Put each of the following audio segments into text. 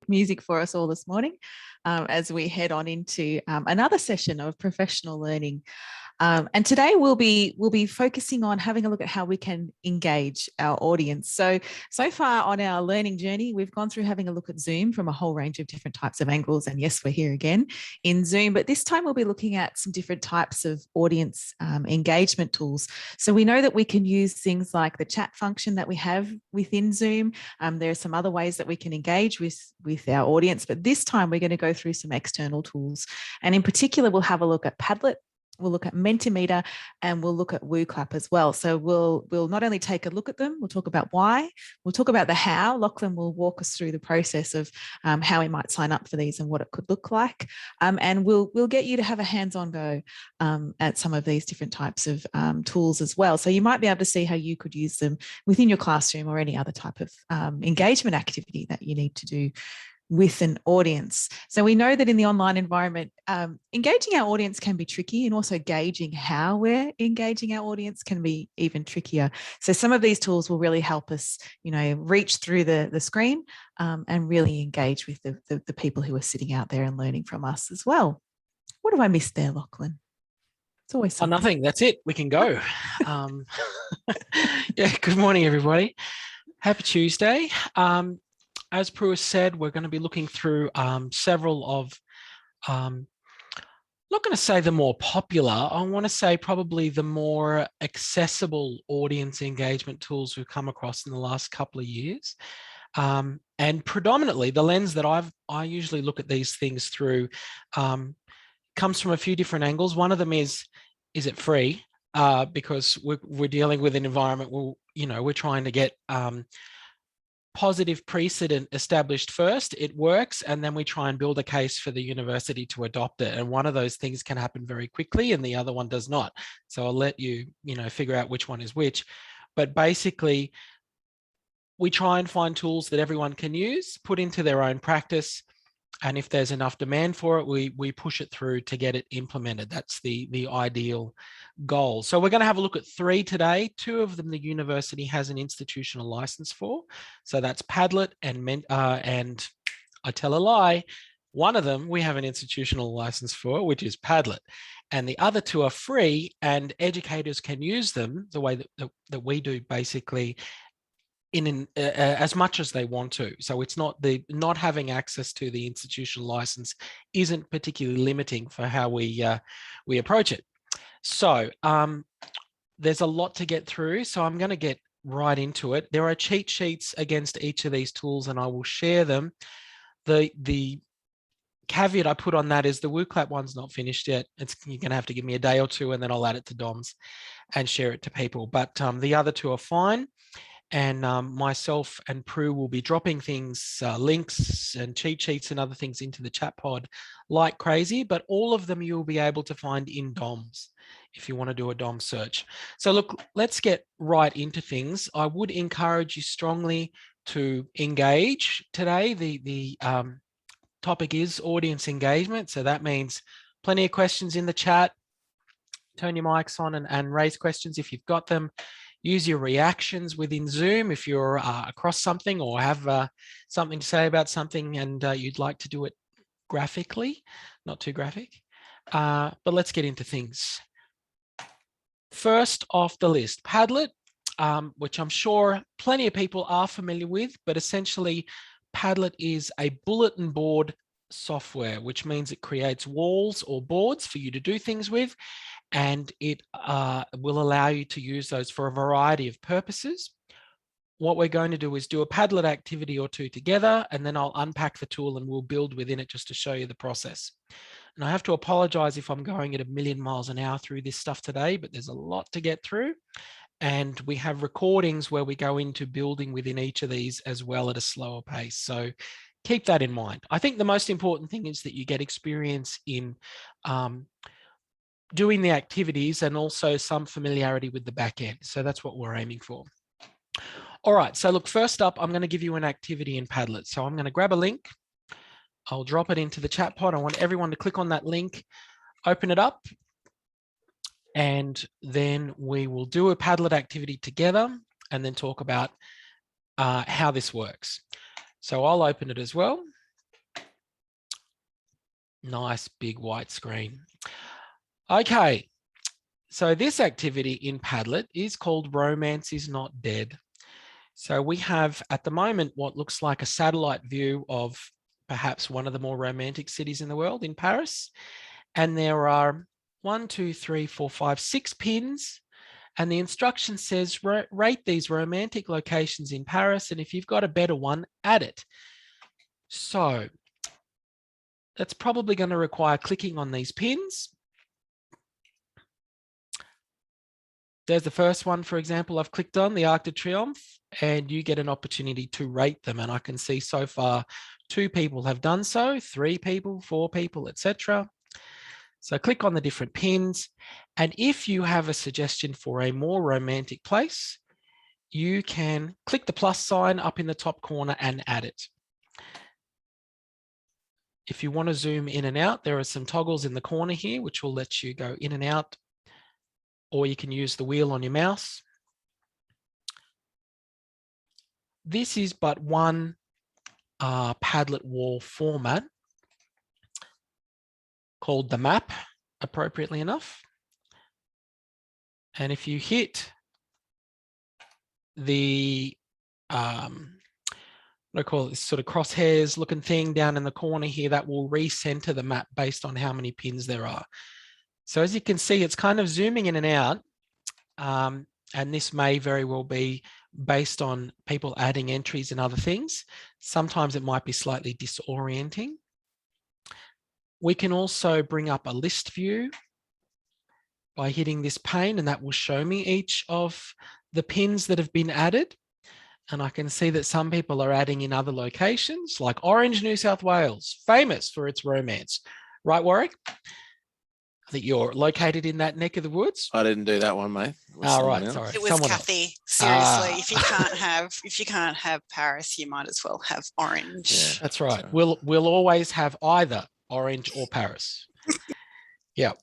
music for us all this morning as we head on into another session of professional learning. And today we'll be focusing on having a look at how we can engage our audience. So far on our learning journey, we've gone through having a look at Zoom from a whole range of different types of angles. And yes, we're here again in Zoom, but this time we'll be looking at some different types of audience engagement tools. So we know that we can use things like the chat function that we have within Zoom. There are some other ways that we can engage with our audience, but this time we're going to go through some external tools. And in particular, we'll have a look at Padlet. We'll look at Mentimeter, and we'll look at WooClap as well. So we'll not only take a look at them, we'll talk about why, we'll talk about the how. Lachlan will walk us through the process of how we might sign up for these and what it could look like. And we'll get you to have a hands-on go at some of these different types of tools as well. So you might be able to see how you could use them within your classroom or any other type of engagement activity that you need to do with an audience. So we know that in the online environment, engaging our audience can be tricky, and also gauging how we're engaging our audience can be even trickier. So some of these tools will really help us, reach through the screen and really engage with the people who are sitting out there and learning from us as well. What have I missed there, Lachlan? It's always something. Nothing. That's it. We can go. Yeah. Good morning, everybody. Happy Tuesday. As Prue said, we're going to be looking through several of, I'm not going to say the more popular, I want to say probably the more accessible audience engagement tools we've come across in the last couple of years. And predominantly the lens that I usually look at these things through comes from a few different angles. One of them is it free? Because we're dealing with an environment where, we're trying to get positive precedent established first, it works, and then we try and build a case for the university to adopt it. And one of those things can happen very quickly and the other one does not. So I'll let you, figure out which one is which. But basically, we try and find tools that everyone can use, put into their own practice. And if there's enough demand for it, we push it through to get it implemented. That's the ideal goal. So we're going to have a look at 3 today. 2 of them the university has an institutional license for. So that's Padlet and I tell a lie, one of them we have an institutional license for, which is Padlet. And the other 2 are free, and educators can use them the way that we do, basically, in as much as they want to. So it's not having access to the institutional license isn't particularly limiting for how we approach it. So there's a lot to get through, so I'm going to get right into it. There are cheat sheets against each of these tools, and I will share them. The caveat I put on that is the WooClap one's not finished yet. You're going to have to give me a day or 2, and then I'll add it to DOMs and share it to people. But the other 2 are fine. And myself and Prue will be dropping things, links and cheat sheets and other things into the chat pod like crazy, but all of them you'll be able to find in DOMs if you want to do a DOM search. So look, let's get right into things. I would encourage you strongly to engage today. The topic is audience engagement. So that means plenty of questions in the chat. Turn your mics on and raise questions if you've got them. Use your reactions within Zoom if you're across something or have something to say about something and you'd like to do it graphically, not too graphic. But let's get into things. First off the list, Padlet, which I'm sure plenty of people are familiar with, but essentially Padlet is a bulletin board software, which means it creates walls or boards for you to do things with. And it will allow you to use those for a variety of purposes. What we're going to do is do a Padlet activity or 2 together, and then I'll unpack the tool and we'll build within it just to show you the process. And I have to apologize if I'm going at 1,000,000 miles an hour through this stuff today, but there's a lot to get through. And we have recordings where we go into building within each of these as well at a slower pace. So keep that in mind. I think the most important thing is that you get experience in doing the activities and also some familiarity with the back end. So that's what we're aiming for. All right, so look, first up, I'm going to give you an activity in Padlet. So I'm going to grab a link. I'll drop it into the chat pod. I want everyone to click on that link, open it up, and then we will do a Padlet activity together and then talk about how this works. So I'll open it as well. Nice big white screen. Okay, so this activity in Padlet is called Romance is Not Dead. So we have at the moment what looks like a satellite view of perhaps one of the more romantic cities in the world, in Paris. And there are 1, 2, 3, 4, 5, 6 pins. And the instruction says, rate these romantic locations in Paris. And if you've got a better one, add it. So that's probably going to require clicking on these pins. There's the first one, for example, I've clicked on the Arc de Triomphe, and you get an opportunity to rate them. And I can see so far 2 people have done so, 3 people, 4 people, etc. So click on the different pins. And if you have a suggestion for a more romantic place, you can click the plus sign up in the top corner and add it. If you want to zoom in and out, there are some toggles in the corner here, which will let you go in and out, or you can use the wheel on your mouse. This is but one Padlet wall format called the map, appropriately enough. And if you hit the, what do I call it, this sort of crosshairs looking thing down in the corner here, that will recenter the map based on how many pins there are. So as you can see, it's kind of zooming in and out. And this may very well be based on people adding entries and other things. Sometimes it might be slightly disorienting. We can also bring up a list view by hitting this pane, and that will show me each of the pins that have been added. And I can see that some people are adding in other locations, like Orange, New South Wales, famous for its romance. Right, Warwick? I think you're located in that neck of the woods. I didn't do that one, mate. Oh, right, sorry. It was Someone Kathy. else. Seriously, if you can't have Paris, you might as well have Orange. Yeah, that's right. We'll always have either Orange or Paris. Yeah.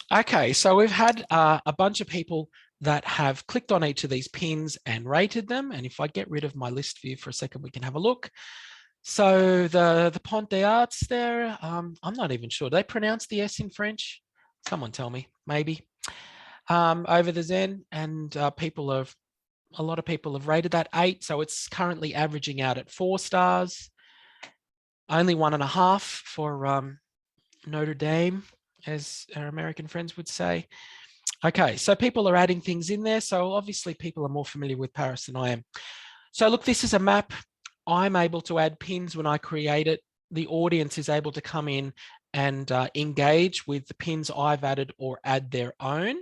Okay, so we've had a bunch of people that have clicked on each of these pins and rated them. And if I get rid of my list view for a second, we can have a look. So the Pont des Arts there, I'm not even sure. Do they pronounce the S in French? Someone tell me, maybe. Over the Zen, and a lot of people have rated that 8. So it's currently averaging out at 4 stars. Only 1.5 for Notre Dame, as our American friends would say. Okay, so people are adding things in there. So obviously people are more familiar with Paris than I am. So look, this is a map. I'm able to add pins when I create it. The audience is able to come in and engage with the pins I've added or add their own.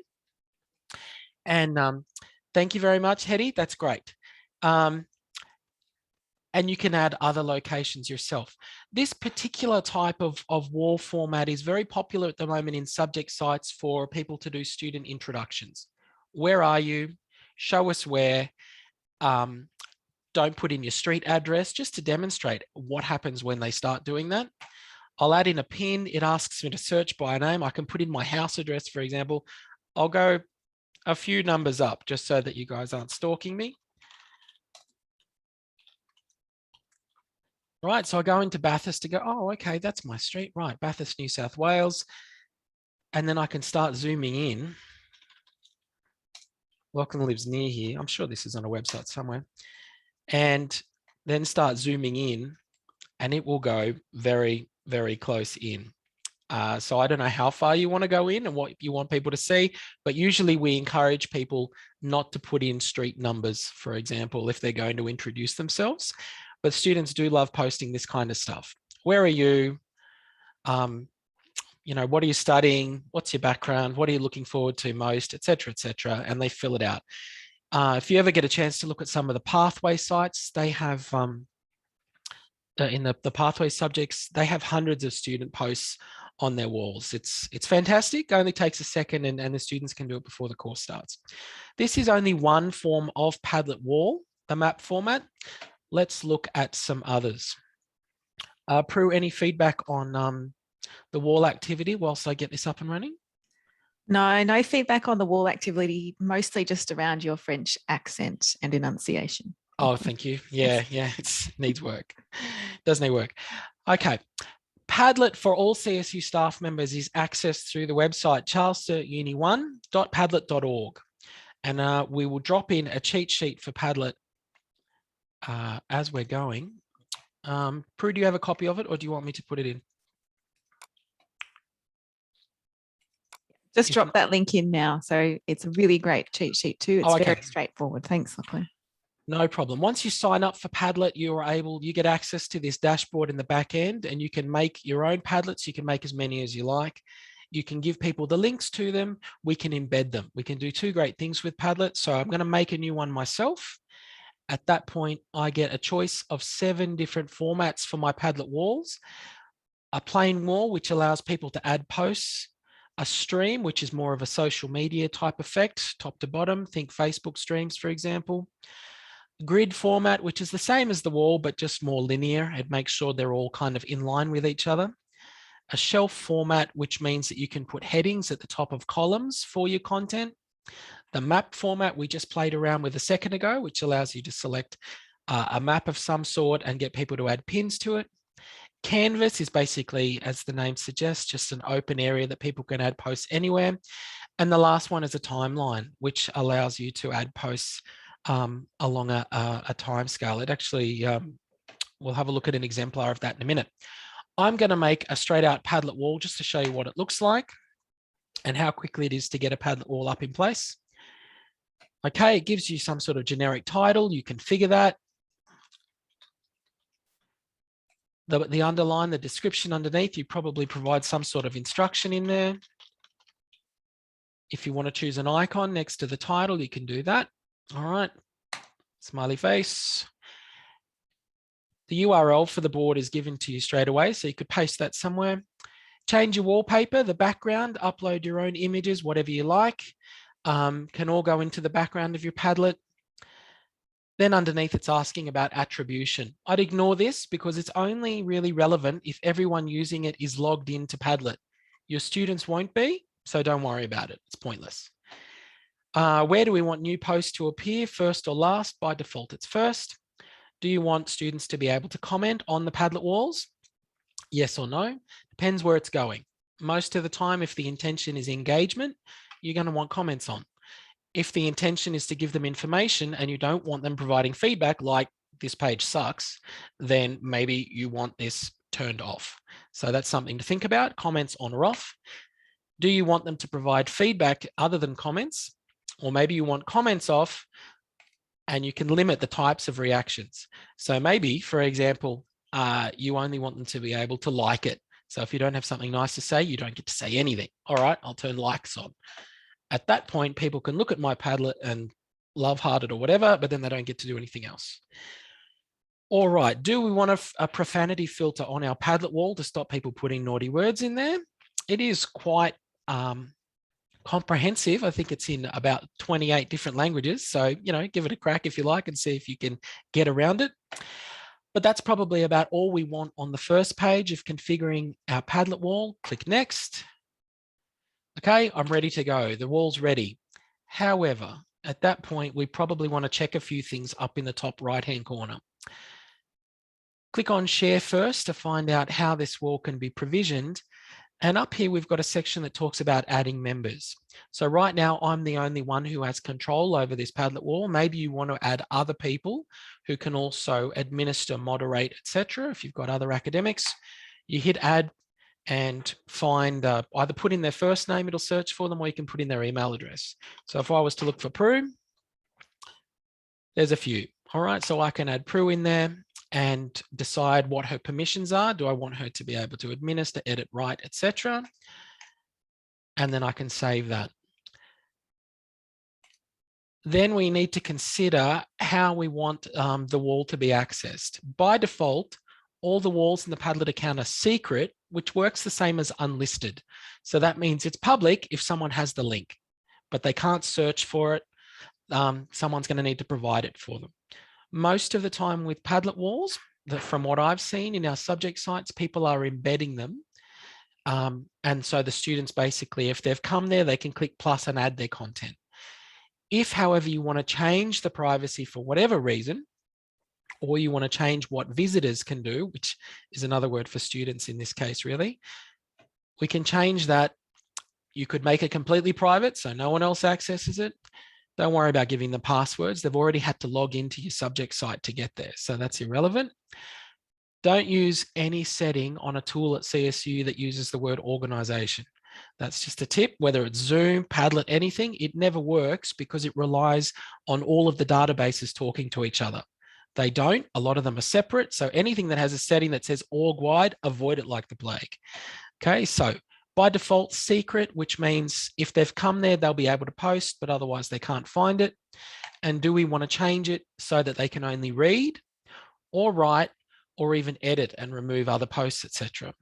And thank you very much, Hetty. That's great. And you can add other locations yourself. This particular type of wall format is very popular at the moment in subject sites for people to do student introductions. Where are you? Show us where. Don't put in your street address, just to demonstrate what happens when they start doing that. I'll add in a pin. It asks me to search by name. I can put in my house address, for example. I'll go a few numbers up just so that you guys aren't stalking me. Right, so I go into Bathurst to go, oh, okay, that's my street. Right, Bathurst, New South Wales. And then I can start zooming in. Lachlan lives near here. I'm sure this is on a website somewhere. And then start zooming in, and it will go very, very close in. So I don't know how far you want to go in and what you want people to see, but usually we encourage people not to put in street numbers, for example, if they're going to introduce themselves. But students do love posting this kind of stuff. Where are you? You know, what are you studying? What's your background? What are you looking forward to most, et cetera, and they fill it out. If you ever get a chance to look at some of the pathway sites, they have, in the pathway subjects, they have hundreds of student posts on their walls. It's fantastic. It only takes a second, and the students can do it before the course starts. This is only one form of Padlet wall, the map format. Let's look at some others. Prue, any feedback on the wall activity whilst I get this up and running? No feedback on the wall activity, mostly just around your French accent and enunciation. Oh, thank you. Yeah, it needs work. Does need work. Okay. Padlet for all CSU staff members is accessed through the website charlesuni1.padlet.org. And we will drop in a cheat sheet for Padlet as we're going. Prue, do you have a copy of it, or do you want me to put it in? Just drop that link in now. So it's a really great cheat sheet too. It's very straightforward. Thanks, Lachlan. No problem. Once you sign up for Padlet, you get access to this dashboard in the back end, and you can make your own Padlets. You can make as many as you like. You can give people the links to them. We can embed them. We can do two great things with Padlet. So I'm going to make a new one myself. At that point, I get a choice of 7 different formats for my Padlet walls. A plain wall, which allows people to add posts. A stream, which is more of a social media type effect, top to bottom. Think Facebook streams, for example. Grid format, which is the same as the wall, but just more linear. It makes sure they're all kind of in line with each other. A shelf format, which means that you can put headings at the top of columns for your content. The map format we just played around with a second ago, which allows you to select a map of some sort and get people to add pins to it. Canvas is basically, as the name suggests, just an open area that people can add posts anywhere. And the last one is a timeline, which allows you to add posts along a time scale. It actually, we'll have a look at an exemplar of that in a minute. I'm going to make a straight out Padlet wall just to show you what it looks like and how quickly it is to get a Padlet wall up in place. Okay, it gives you some sort of generic title. You configure that. The underline, the description underneath, you probably provide some sort of instruction in there. If you want to choose an icon next to the title, you can do that. All right, smiley face. The URL for the board is given to you straight away, so you could paste that somewhere. Change your wallpaper, the background, upload your own images, whatever you like. Can all go into the background of your Padlet. Then underneath it's asking about attribution. I'd ignore this because it's only really relevant if everyone using it is logged into Padlet. Your students won't be, so don't worry about it. It's pointless. Where do we want new posts to appear, first or last? By default, it's first. Do you want students to be able to comment on the Padlet walls? Yes or no? Depends where it's going. Most of the time, if the intention is engagement, you're going to want comments on. If the intention is to give them information and you don't want them providing feedback, like this page sucks, then maybe you want this turned off. So that's something to think about, comments on or off. Do you want them to provide feedback other than comments? Or maybe you want comments off and you can limit the types of reactions. So maybe, for example, you only want them to be able to like it. So if you don't have something nice to say, you don't get to say anything. All right, I'll turn likes on. At that point, people can look at my Padlet and love heart it or whatever, but then they don't get to do anything else. All right, do we want a profanity filter on our Padlet wall to stop people putting naughty words in there? It is quite comprehensive. I think it's in about 28 different languages. So, you know, give it a crack if you like and see if you can get around it. But that's probably about all we want on the first page of configuring our Padlet wall. Click next. Okay, I'm ready to go. The wall's ready. However, at that point, we probably want to check a few things up in the top right-hand corner. Click on Share first to find out how this wall can be provisioned. And up here, we've got a section that talks about adding members. So right now, I'm the only one who has control over this Padlet wall. Maybe you want to add other people who can also administer, moderate, etc. If you've got other academics, you hit Add and find either put in their first name, it'll search for them, or you can put in their email address. So if I was to look for Prue, there's a few. All right, so I can add Prue in there and decide what her permissions are. Do I want her to be able to administer, edit, write, etc.? And then I can save that. Then we need to consider how we want the wall to be accessed. By default, all the walls in the Padlet account are secret, which works the same as unlisted. So that means it's public if someone has the link, but they can't search for it. Someone's going to need to provide it for them. Most of the time with Padlet walls, from what I've seen in our subject sites, people are embedding them. And so the students basically, if they've come there, they can click plus and add their content. If, however, you want to change the privacy for whatever reason, or you want to change what visitors can do, which is another word for students in this case, really, we can change that. You could make it completely private so no one else accesses it. Don't worry about giving them passwords. They've already had to log into your subject site to get there, so that's irrelevant. Don't use any setting on a tool at CSU that uses the word organization. That's just a tip, whether it's Zoom, Padlet, anything, it never works because it relies on all of the databases talking to each other. They don't, a lot of them are separate. So anything that has a setting that says org-wide, avoid it like the plague. Okay, so by default, secret, which means if they've come there, they'll be able to post, but otherwise they can't find it. And do we want to change it so that they can only read or write or even edit and remove other posts, etc.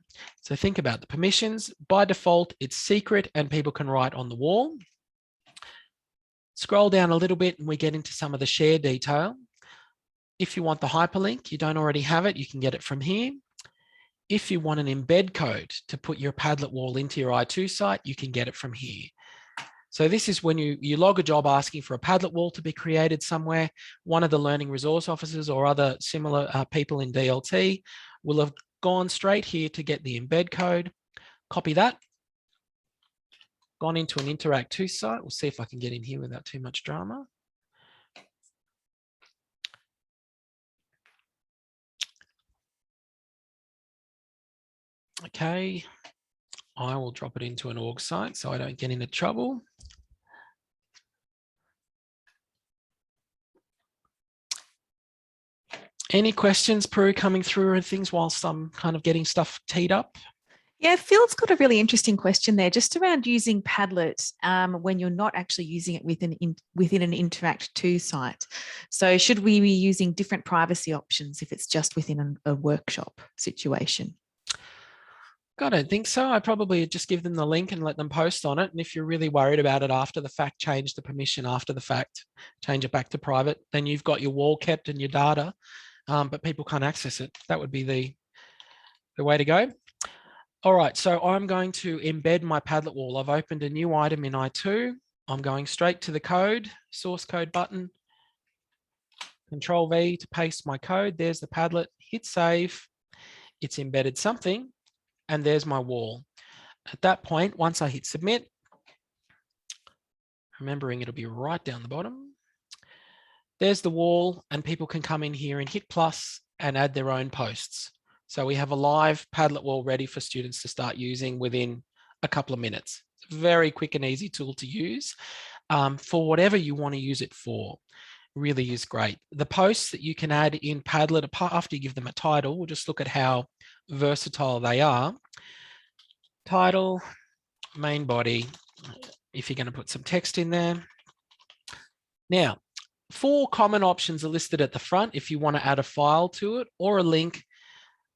So think about the permissions. By default, it's secret and people can write on the wall. Scroll down a little bit and we get into some of the share detail. If you want the hyperlink, you don't already have it, you can get it from here. If you want an embed code to put your Padlet wall into your I2 site, you can get it from here. So this is when you log a job asking for a Padlet wall to be created somewhere. One of the learning resource officers or other similar people in DLT will have gone straight here to get the embed code, copy that, gone into an Interact 2 site. We'll see if I can get in here without too much drama. Okay, I will drop it into an org site so I don't get into trouble. Any questions, Prue, coming through and things whilst I'm kind of getting stuff teed up? Yeah, Phil's got a really interesting question there, just around using Padlet when you're not actually using it within an Interact 2 site. So should we be using different privacy options if it's just within a workshop situation? I don't think so. I probably just give them the link and let them post on it. And if you're really worried about it after the fact, change the permission after the fact, change it back to private. Then you've got your wall kept and your data, but people can't access it. That would be the way to go. All right, so I'm going to embed my Padlet wall. I've opened a new item in I2. I'm going straight to the code, source code button, Control V to paste my code. There's the Padlet, hit save. It's embedded something. And there's my wall. At that point, once I hit submit, remembering it'll be right down the bottom, there's the wall and people can come in here and hit plus and add their own posts. So we have a live Padlet wall ready for students to start using within a couple of minutes. It's a very quick and easy tool to use for whatever you want to use it for. Really is great. The posts that you can add in Padlet, after you give them a title, we'll just look at how versatile they are. Title, main body, if you're going to put some text in there. Now, 4 common options are listed at the front if you want to add a file to it or a link,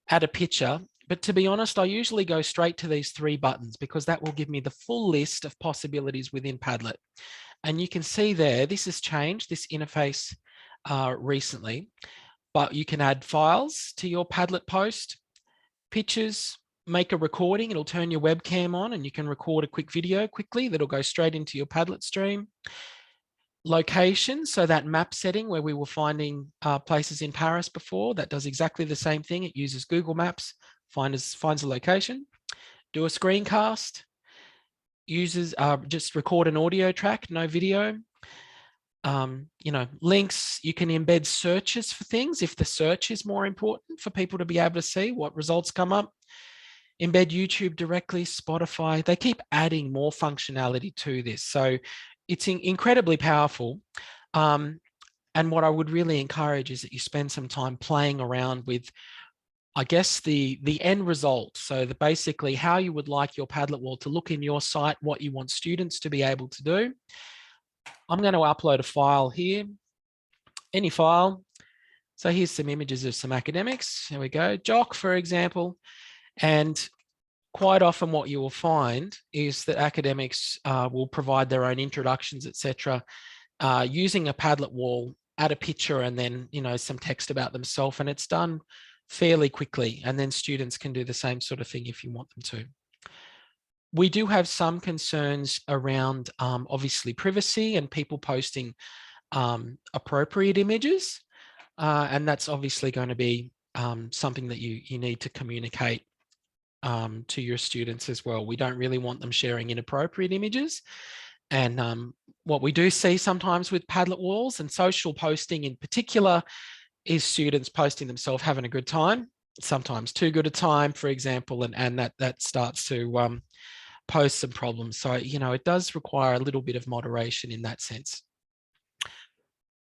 add a picture. But to be honest, I usually go straight to these 3 buttons because that will give me the full list of possibilities within Padlet. And you can see there, this has changed, this interface recently, but you can add files to your Padlet post, pictures, make a recording. It'll turn your webcam on and you can record a quick video quickly that'll go straight into your Padlet stream. Location, so that map setting where we were finding places in Paris before, that does exactly the same thing. It uses Google Maps, finds a location. Do a screencast, uses just record an audio track, no video. Links, you can embed searches for things if the search is more important for people to be able to see what results come up. Embed YouTube directly, Spotify. They keep adding more functionality to this. So it's incredibly powerful. And what I would really encourage is that you spend some time playing around with, I guess, the end result. So basically how you would like your Padlet wall to look in your site, what you want students to be able to do. I'm going to upload a file here, any file. So here's some images of some academics. There we go, Jock, for example. And quite often what you will find is that academics will provide their own introductions, etc., using a Padlet wall, add a picture and then, some text about themselves, and it's done fairly quickly. And then students can do the same sort of thing if you want them to. We do have some concerns around obviously privacy and people posting appropriate images. And that's obviously going to be something that you need to communicate to your students as well. We don't really want them sharing inappropriate images. And what we do see sometimes with Padlet walls and social posting in particular is students posting themselves having a good time, sometimes too good a time, for example, and that starts to pose some problems. So, it does require a little bit of moderation in that sense.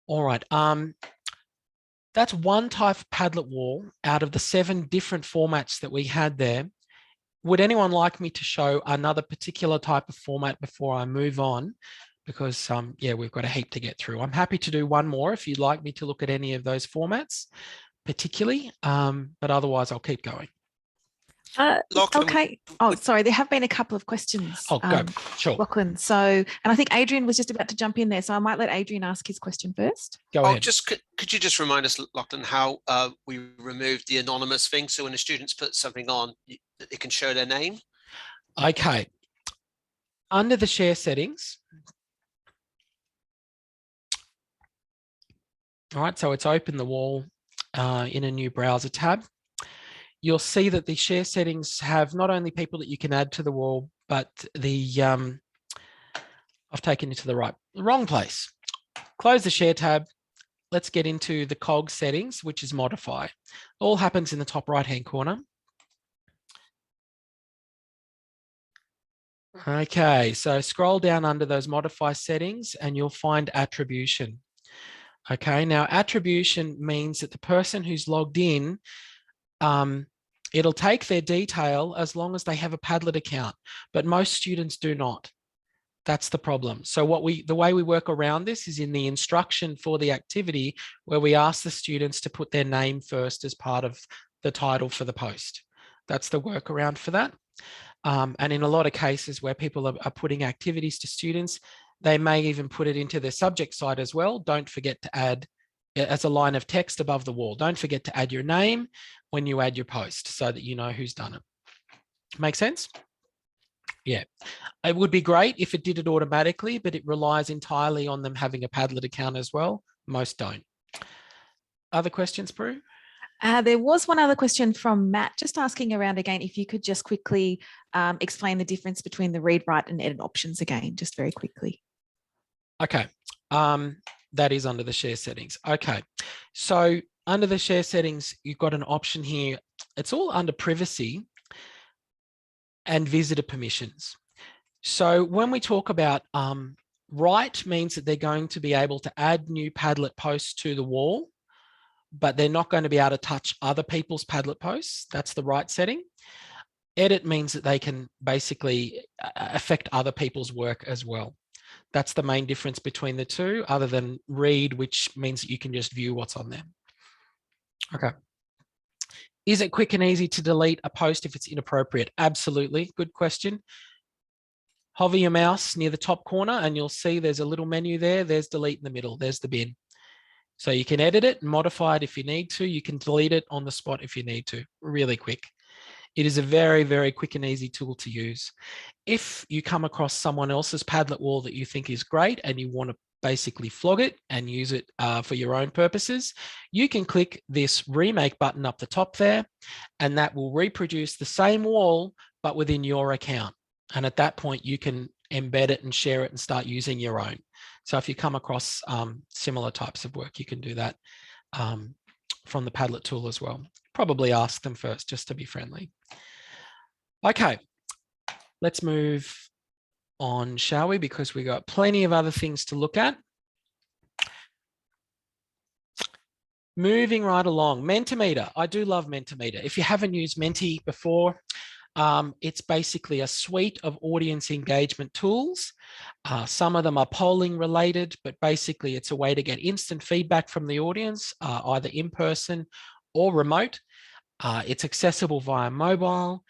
All right. That's one type of Padlet wall out of the 7 different formats that we had there. Would anyone like me to show another particular type of format before I move on? Because yeah, we've got a heap to get through. I'm happy to do one more if you'd like me to look at any of those formats particularly, but otherwise I'll keep going. Lachlan, Okay. Oh, sorry. There have been a couple of questions. Oh, go. Sure. Lachlan. So, and I think Adrian was just about to jump in there. So I might let Adrian ask his question first. Go ahead. Could you just remind us, Lachlan, how we removed the anonymous thing? So when the students put something on, they can show their name? Okay. Under the share settings. All right, so it's open the wall in a new browser tab. You'll see that the share settings have not only people that you can add to the wall, but the, I've taken you to the wrong place. Close the share tab. Let's get into the cog settings, which is modify. All happens in the top right-hand corner. Okay, so scroll down under those modify settings and you'll find attribution. Okay, now attribution means that the person who's logged in, it'll take their detail as long as they have a Padlet account, but most students do not. That's the problem. So the way we work around this is in the instruction for the activity where we ask the students to put their name first as part of the title for the post. That's the workaround for that. And in a lot of cases where people are putting activities to students, they may even put it into their subject side as well. Don't forget to add as a line of text above the wall. Don't forget to add your name when you add your post so that you know who's done it. Make sense? Yeah, it would be great if it did it automatically, but it relies entirely on them having a Padlet account as well. Most don't. Other questions, Prue? There was one other question from Matt, just asking around again, if you could just quickly explain the difference between the read, write and edit options again, just very quickly. Okay, that is under the share settings. Okay, so under the share settings, you've got an option here. It's all under privacy and visitor permissions. So when we talk about write means that they're going to be able to add new Padlet posts to the wall, but they're not going to be able to touch other people's Padlet posts. That's the write setting. Edit means that they can basically affect other people's work as well. That's the main difference between the two, other than read, which means that you can just view what's on there. Okay. Is it quick and easy to delete a post if it's inappropriate? Absolutely. Good question. Hover your mouse near the top corner and you'll see there's a little menu there. There's delete in the middle. There's the bin. So you can edit it and modify it if you need to. You can delete it on the spot if you need to. Really quick. It is a very, very quick and easy tool to use. If you come across someone else's Padlet wall that you think is great and you want to basically flog it and use it for your own purposes, you can click this remake button up the top there, and that will reproduce the same wall, but within your account. And at that point, you can embed it and share it and start using your own. So if you come across similar types of work, you can do that from the Padlet tool as well. Probably ask them first just to be friendly. Okay, let's move on, shall we? Because we got plenty of other things to look at. Moving right along, Mentimeter. I do love Mentimeter. If you haven't used Menti before, it's basically a suite of audience engagement tools. Some of them are polling related, but basically it's a way to get instant feedback from the audience, either in person or remote. It's accessible via mobile.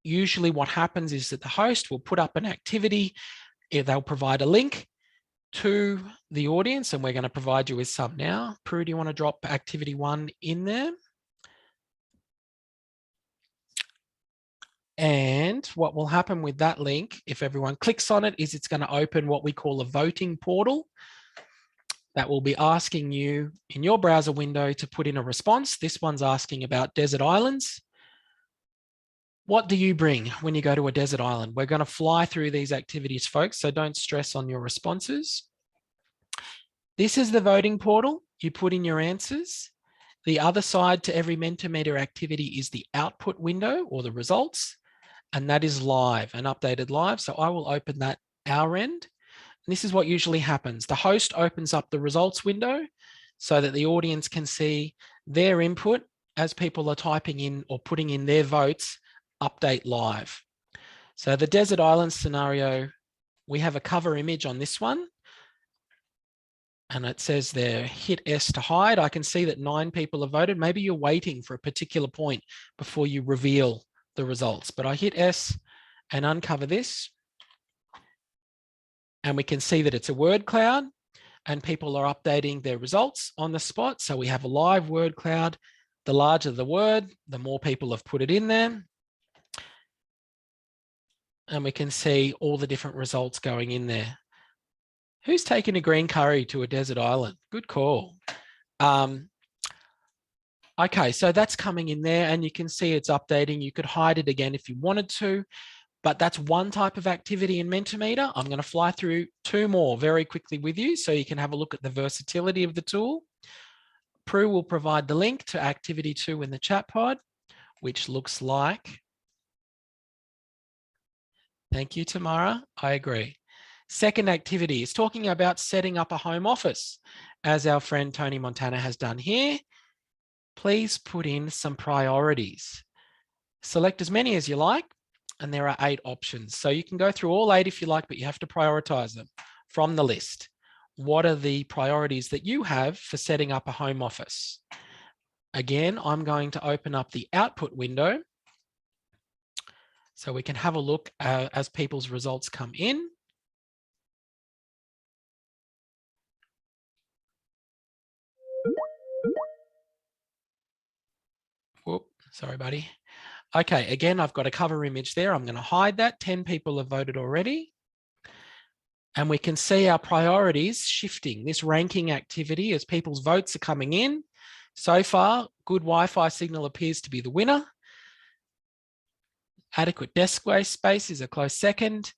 Usually what happens is that the host will put up an activity. They'll provide a link to the audience, and we're going to provide you with some now. Prue, do you want to drop activity 1 in there? And what will happen with that link, if everyone clicks on it, is it's going to open what we call a voting portal. that will be asking you in your browser window to put in a response. This one's asking about desert islands. What do you bring when you go to a desert island? We're going to fly through these activities, folks, so don't stress on your responses. This is the voting portal. You put in your answers. The other side to every Mentimeter activity is the output window or the results, and that is live and updated live. So I will open that our end. And this is what usually happens. The host opens up the results window so that the audience can see their input as people are typing in or putting in their votes, update live. So the desert island scenario, we have a cover image on this one. And it says there, hit S to hide. I can see that 9 people have voted. Maybe you're waiting for a particular point before you reveal the results. But I hit S and uncover this. And we can see that it's a word cloud and people are updating their results on the spot. So we have a live word cloud. The larger the word, the more people have put it in there. And we can see all the different results going in there. Who's taking a green curry to a desert island? Good call. Okay, so that's coming in there and you can see it's updating. You could hide it again if you wanted to, but that's one type of activity in Mentimeter. I'm going to fly through 2 more very quickly with you so you can have a look at the versatility of the tool. Prue will provide the link to activity 2 in the chat pod, which looks like. Thank you, Tamara. I agree. Second activity is talking about setting up a home office, as our friend Tony Montana has done here. Please put in some priorities. Select as many as you like, and there are 8 options. So you can go through all 8 if you like, but you have to prioritize them from the list. What are the priorities that you have for setting up a home office? Again, I'm going to open up the output window so we can have a look as people's results come in. Whoop, sorry, buddy. Okay, again, I've got a cover image there. I'm going to hide that. 10 people have voted already. And we can see our priorities shifting, this ranking activity as people's votes are coming in. So far, good Wi-Fi signal appears to be the winner. Adequate desk space is a close second.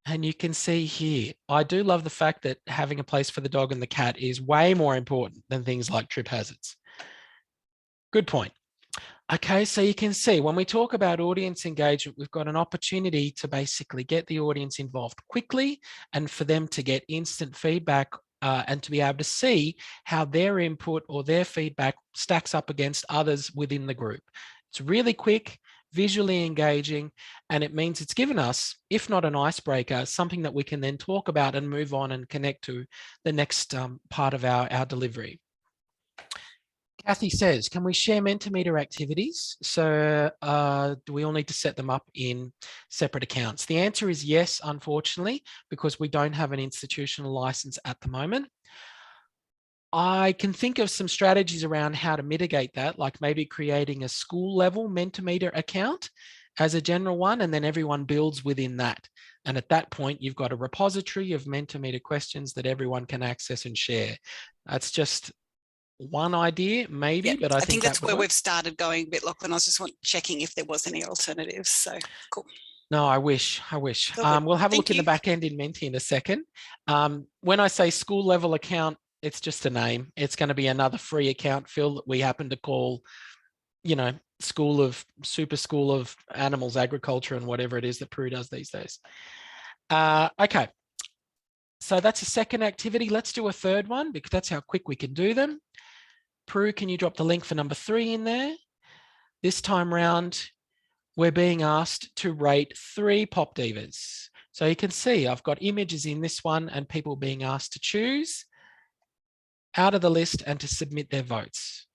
And you can see here, I do love the fact that having a place for the dog and the cat is way more important than things like trip hazards. Good point. Okay, so you can see when we talk about audience engagement, we've got an opportunity to basically get the audience involved quickly and for them to get instant feedback and to be able to see how their input or their feedback stacks up against others within the group. It's really quick, visually engaging, and it means it's given us, if not an icebreaker, something that we can then talk about and move on and connect to the next part of our delivery. Kathy says, can we share Mentimeter activities? So do we all need to set them up in separate accounts? The answer is yes, unfortunately, because we don't have an institutional license at the moment. I can think of some strategies around how to mitigate that, like maybe creating a school level Mentimeter account as a general one, and then everyone builds within that. And at that point, you've got a repository of Mentimeter questions that everyone can access and share. That's just one idea, maybe, yeah, but I think that's where work. we've started going a bit, Lachlan. I was just checking if there was any alternatives. So cool. No, I wish. We'll have a look in the back end in Menti in a second. When I say school level account, it's just a name. It's going to be another free account, Phil, that we happen to call, you know, Super School of Animals, Agriculture, and whatever it is that Prue does these days. Okay. So that's a second activity. Let's do a third one because that's how quick we can do them. Prue, can you drop the link for number 3 in there? This time round, we're being asked to rate 3 pop divas. So you can see I've got images in this one and people being asked to choose out of the list and to submit their votes.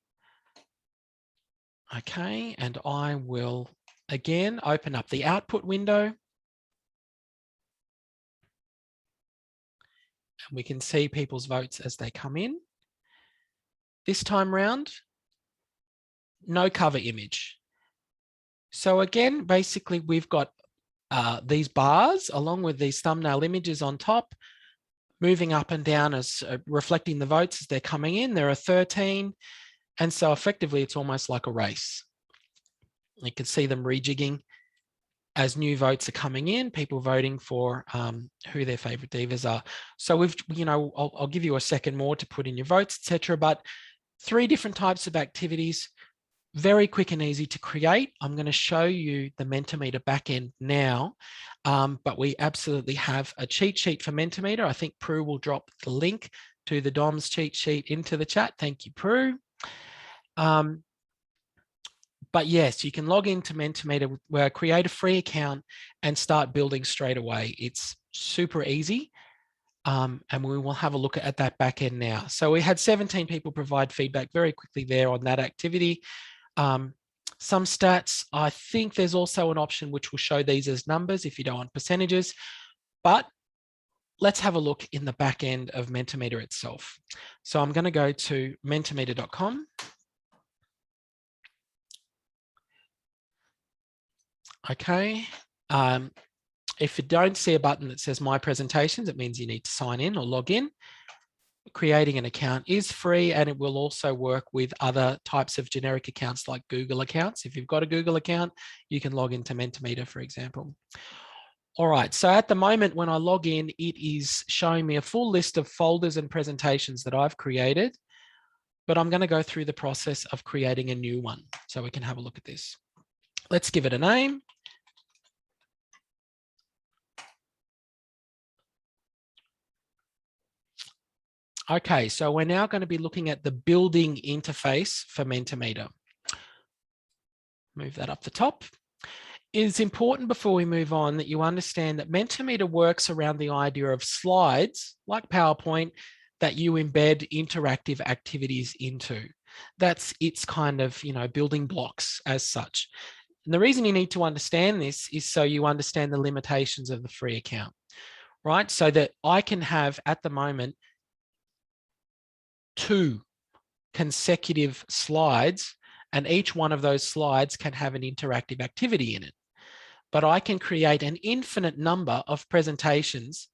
Okay, and I will again open up the output window. And we can see people's votes as they come in. This time round, no cover image. So again, basically we've got these bars along with these thumbnail images on top. moving up and down as reflecting the votes as they're coming in. There are 13. And so effectively, it's almost like a race. You can see them rejigging as new votes are coming in, people voting for who their favorite divas are. So we've, I'll give you a second more to put in your votes, etc. But 3 different types of activities, very quick and easy to create. I'm going to show you the Mentimeter backend now, but we absolutely have a cheat sheet for Mentimeter. I think Prue will drop the link to the DOMS cheat sheet into the chat. Thank you, Prue. But yes, you can log into Mentimeter, create a free account and start building straight away. It's super easy. And we will have a look at that back end now. So we had 17 people provide feedback very quickly there on that activity. Some stats, I think there's also an option which will show these as numbers if you don't want percentages, but let's have a look in the back end of Mentimeter itself. So I'm going to go to mentimeter.com. Okay. If you don't see a button that says My Presentations, it means you need to sign in or log in. Creating an account is free, and it will also work with other types of generic accounts like Google accounts. If you've got a Google account, you can log into Mentimeter, for example. All right, so at the moment when I log in, it is showing me a full list of folders and presentations that I've created, but I'm going to go through the process of creating a new one so we can have a look at this. Let's give it a name. Okay, so we're now going to be looking at the building interface for Mentimeter. Move that up the top. It's important before we move on that you understand that Mentimeter works around the idea of slides, like PowerPoint, that you embed interactive activities into. That's its kind of, building blocks as such. And the reason you need to understand this is so you understand the limitations of the free account, right? So that I can have at the moment 2 consecutive slides, and each one of those slides can have an interactive activity in it. But I can create an infinite number of presentations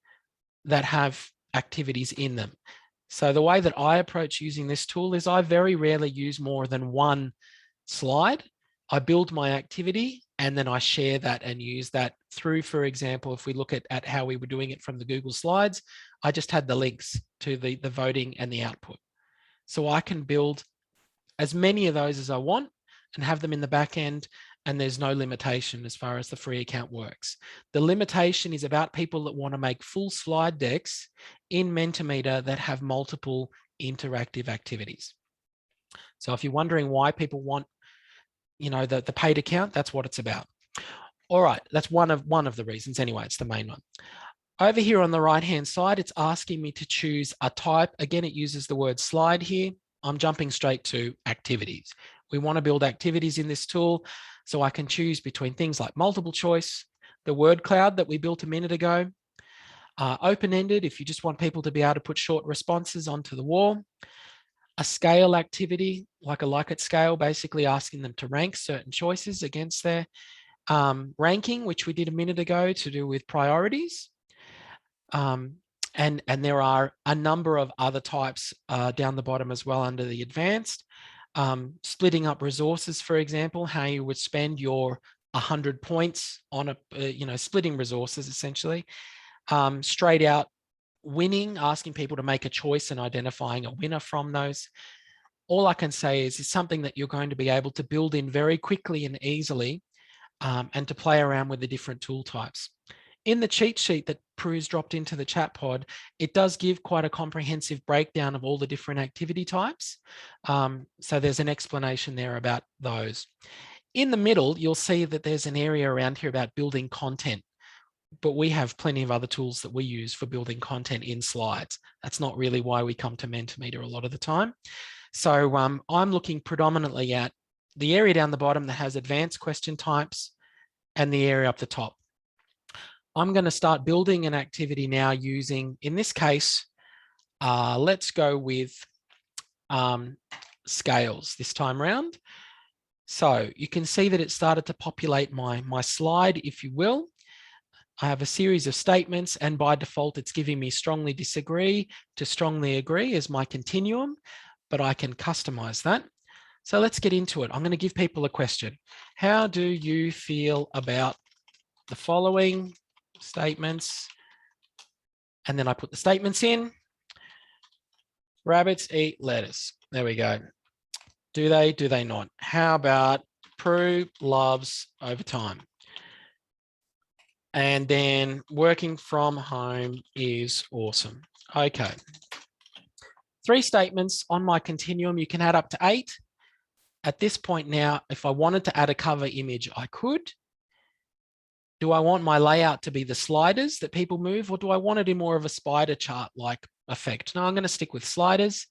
that have activities in them. So the way that I approach using this tool is I very rarely use more than 1 slide. I build my activity and then I share that and use that through, for example, if we look at how we were doing it from the Google Slides, I just had the links to the voting and the output. So I can build as many of those as I want and have them in the back end, and there's no limitation as far as the free account works. The limitation is about people that want to make full slide decks in Mentimeter that have multiple interactive activities. So if you're wondering why people want, the paid account, that's what it's about. All right, that's one of the reasons anyway, it's the main one. Over here on the right-hand side, it's asking me to choose a type. Again, it uses the word slide here. I'm jumping straight to activities. We want to build activities in this tool, so I can choose between things like multiple choice, the word cloud that we built a minute ago, open-ended if you just want people to be able to put short responses onto the wall, a scale activity, like a Likert scale, basically asking them to rank certain choices against their ranking, which we did a minute ago to do with priorities. And there are a number of other types down the bottom as well under the advanced. Splitting up resources, for example, how you would spend your 100 points on splitting resources essentially. Straight out winning, asking people to make a choice and identifying a winner from those. All I can say is it's something that you're going to be able to build in very quickly and easily, and to play around with the different tool types. In the cheat sheet that Prue's dropped into the chat pod, it does give quite a comprehensive breakdown of all the different activity types. So there's an explanation there about those. In the middle, you'll see that there's an area around here about building content, but we have plenty of other tools that we use for building content in slides. That's not really why we come to Mentimeter a lot of the time. So I'm looking predominantly at the area down the bottom that has advanced question types and the area up the top. I'm going to start building an activity now using, in this case, let's go with scales this time round. So you can see that it started to populate my slide, if you will. I have a series of statements, and by default, it's giving me strongly disagree to strongly agree as my continuum, but I can customize that. So let's get into it. I'm going to give people a question. How do you feel about the following statements? And then I put the statements in. Rabbits eat lettuce. There we go. Do they not? How about Prue loves overtime? And then working from home is awesome. Okay. 3 statements on my continuum. You can add up to 8. At this point now, if I wanted to add a cover image, I could. Do I want my layout to be the sliders that people move, or do I want it in more of a spider chart like effect? No, I'm going to stick with sliders.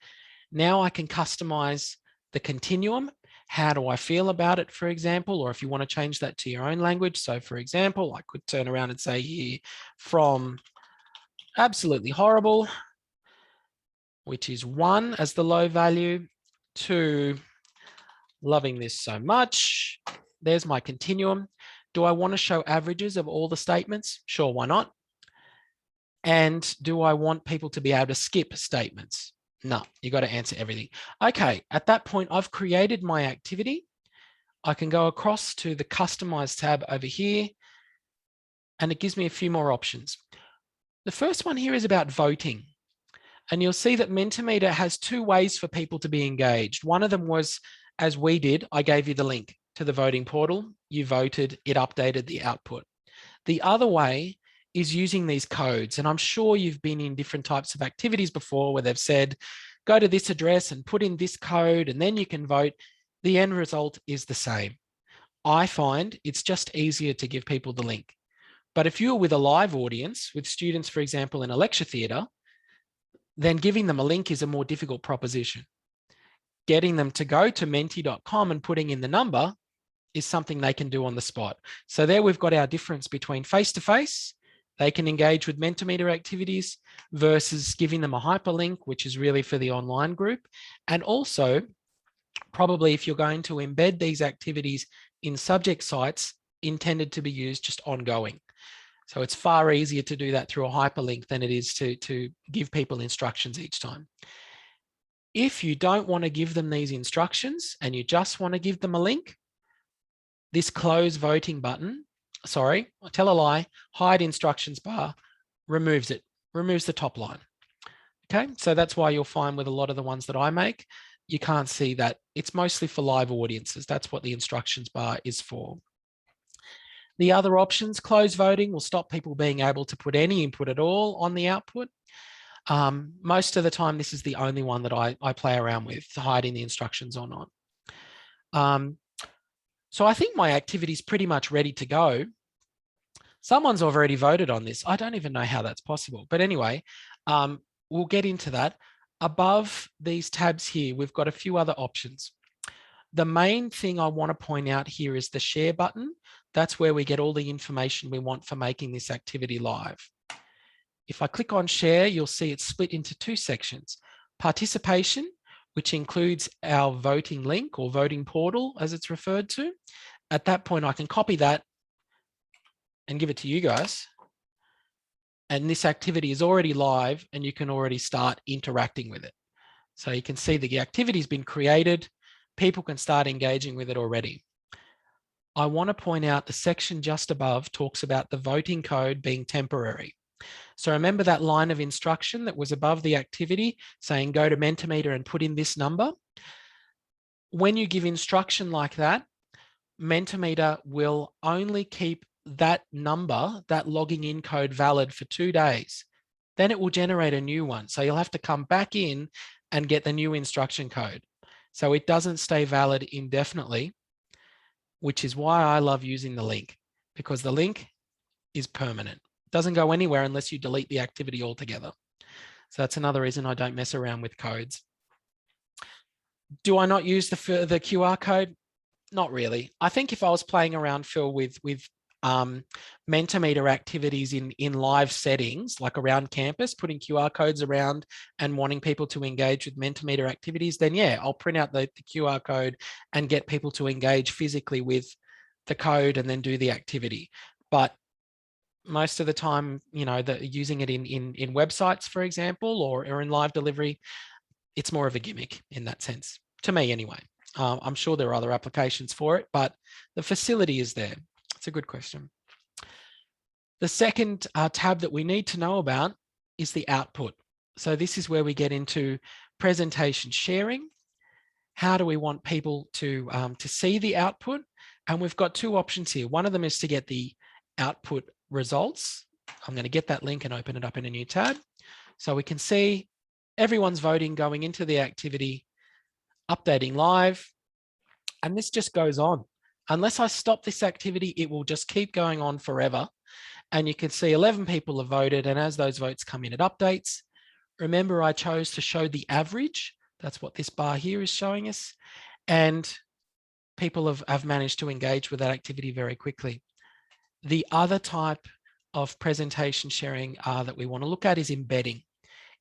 Now I can customize the continuum. How do I feel about it, for example, or if you want to change that to your own language. So for example, I could turn around and say here, from absolutely horrible, which is 1 as the low value, to loving this so much. There's my continuum. Do I want to show averages of all the statements? Sure, why not? And do I want people to be able to skip statements? No, you got to answer everything. Okay, at that point, I've created my activity. I can go across to the Customize tab over here, and it gives me a few more options. The first one here is about voting. And you'll see that Mentimeter has 2 ways for people to be engaged. One of them was, as we did, I gave you the link to the voting portal. You voted, it updated the output. The other way is using these codes. And I'm sure you've been in different types of activities before where they've said, go to this address and put in this code, and then you can vote. The end result is the same. I find it's just easier to give people the link. But if you're with a live audience, with students, for example, in a lecture theatre, then giving them a link is a more difficult proposition. Getting them to go to menti.com and putting in the number is something they can do on the spot. So there we've got our difference between face-to-face, they can engage with Mentimeter activities, versus giving them a hyperlink, which is really for the online group. And also, probably if you're going to embed these activities in subject sites intended to be used just ongoing. So it's far easier to do that through a hyperlink than it is to give people instructions each time. If you don't want to give them these instructions and you just want to give them a link, this close voting button, sorry, I tell a lie, hide instructions bar, removes it, removes the top line. Okay, so that's why you'll find with a lot of the ones that I make, you can't see that. It's mostly for live audiences. That's what the instructions bar is for. The other options, close voting, will stop people being able to put any input at all on the output. Most of the time, this is the only one that I play around with, hiding the instructions or not. So I think my activity is pretty much ready to go. Someone's already voted on this. I don't even know how that's possible. But anyway, we'll get into that. Above these tabs here, we've got a few other options. The main thing I want to point out here is the share button. That's where we get all the information we want for making this activity live. If I click on share, you'll see it's split into 2 sections. Participation, which includes our voting link or voting portal as it's referred to. At that point, I can copy that and give it to you guys. And this activity is already live and you can already start interacting with it. So you can see the activity's been created. People can start engaging with it already. I want to point out the section just above talks about the voting code being temporary. So remember that line of instruction that was above the activity saying go to Mentimeter and put in this number. When you give instruction like that, Mentimeter will only keep that number, that logging in code valid for 2 days. Then it will generate a new one. So you'll have to come back in and get the new instruction code. So it doesn't stay valid indefinitely, which is why I love using the link, because the link is permanent. It doesn't go anywhere unless you delete the activity altogether. So that's another reason I don't mess around with codes. Do I not use the QR code? Not really. I think if I was playing around, Phil, with Mentimeter activities in live settings, like around campus, putting QR codes around and wanting people to engage with Mentimeter activities, then yeah, I'll print out the QR code and get people to engage physically with the code and then do the activity. But most of the time, you know, that using it in websites, for example, or in live delivery, it's more of a gimmick in that sense, to me anyway. I'm sure there are other applications for it, but the facility is there. It's a good question. The second tab that we need to know about is the output. So this is where we get into presentation sharing. How do we want people to see the output? And we've got two options here. One of them is to get the output results. I'm going to get that link and open it up in a new tab. So we can see everyone's voting going into the activity, updating live, and this just goes on. Unless I stop this activity, it will just keep going on forever. And you can see 11 people have voted, and as those votes come in, it updates. Remember, I chose to show the average. That's what this bar here is showing us. And people have managed to engage with that activity very quickly. The other type of presentation sharing that we want to look at is embedding.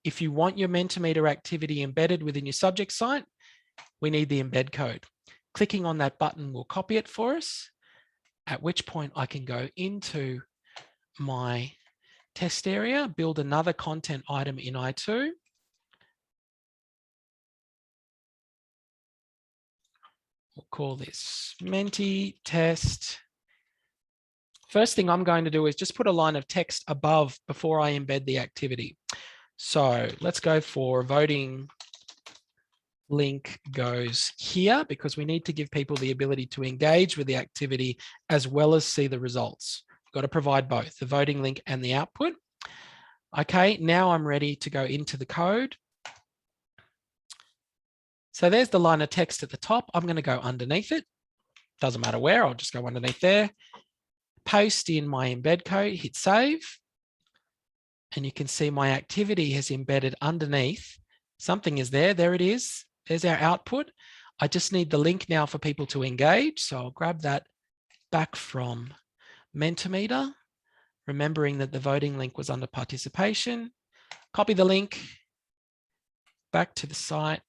If you want your Mentimeter activity embedded within your subject site, we need the embed code. Clicking on that button will copy it for us, at which point I can go into my test area, build another content item in I2. We'll call this Menti test. First thing I'm going to do is just put a line of text above before I embed the activity. So let's go for voting link goes here, because we need to give people the ability to engage with the activity as well as see the results. We've got to provide both the voting link and the output. Okay, now I'm ready to go into the code. So there's the line of text at the top. I'm going to go underneath it. Doesn't matter where, I'll just go underneath there. Paste in my embed code, hit save. And you can see my activity has embedded underneath. Something is there, there it is. There's our output. I just need the link now for people to engage. So I'll grab that back from Mentimeter, remembering that the voting link was under participation. Copy the link back to the site.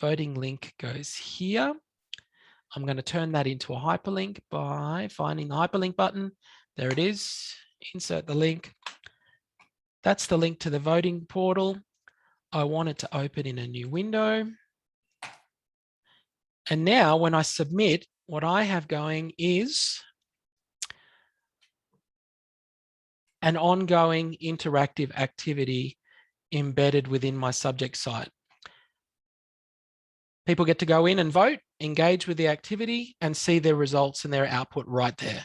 Voting link goes here. I'm going to turn that into a hyperlink by finding the hyperlink button. There it is. Insert the link. That's the link to the voting portal. I want it to open in a new window. And now when I submit, what I have going is an ongoing interactive activity embedded within my subject site. People get to go in and vote, engage with the activity, and see their results and their output right there.